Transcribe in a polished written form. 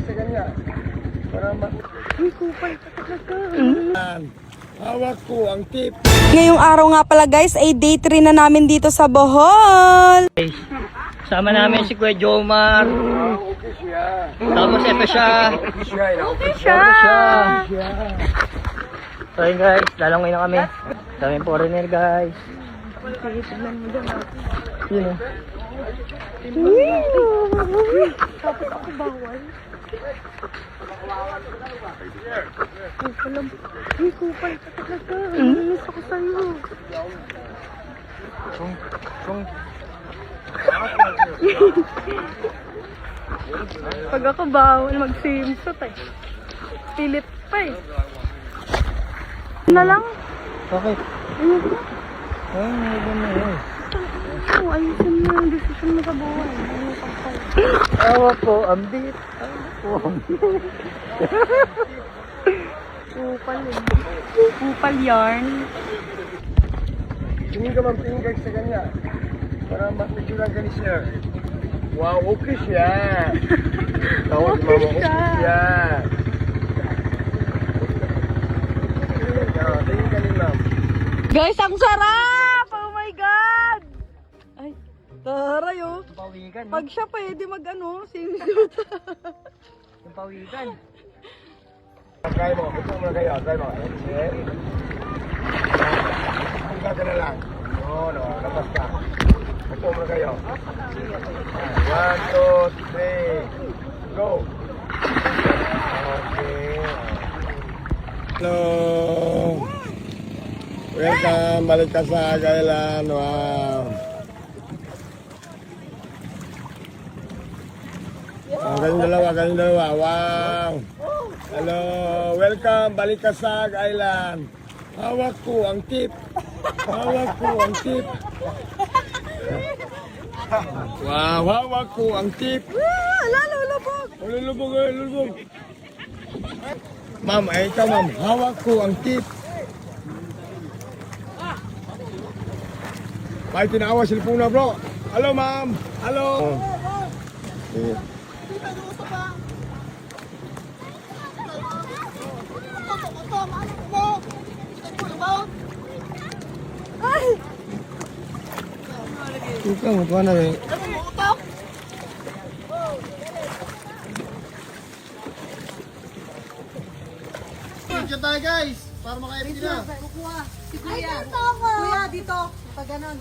Sa kanya. Para Uy, kupal ka talaga. hawak ko ang tip. Ngayong araw nga pala guys, ay day 3 na namin dito sa Bohol. Sama namin si Kuya Jomar. Okay siya. Tapos ito siya. Okay siya. Okay siya. So yun guys, lalangoy na kami. Daming foreigner guys. Yun o. Tapos ako bawal. Uy, kupal ka talaga. Namiss ako sa'yo. Pag ako bawal, mag-swimsuit eh. Pilit pa eh. Na lang? Okay. Ayun. Ay, meron na yun. Oh, ayusin mo yung decision mo sa buhay. Ano ka pa? Hawak ko ang beat. Kupal eh. Kupal yarn. Tingin ka man tingin sa kanya. Para mapicturean ka ni siya. Wow, okay siya. Tawag Okay mama, okay siya. siya. Tingin ka ni ma'am. Guys, ang sarap! Oh my God! Ay, taray oh. Pawikan. Pag siya pwede mag-ano, swimsuit. Yung pawikan. Try mo, gusto mo na kayo. Try mo. Tingka ka na lang. No, labas ka. Gusto mo na kayo. 1, 2, 3, go! Okay. Hello! Welcome! Balik ka sa Agailan. Wow! Kayong dalawa. Wow! Hello! Welcome! Balik ka sa Agailan. Hawak ko ang tip. Hawak ko ang tip. Wow, hawak ko ang tip. Lulubog! Lulubog. Ma'am, ay ikaw ma'am. Hawak ko ang tip. May tinawa silpuna bro. Hello ma'am. Hello. Ay! Ikaw mo tuwa na rin. Picture tayo guys. Para makaibig na. Si Kuya. Kuya, dito. Pag ganon.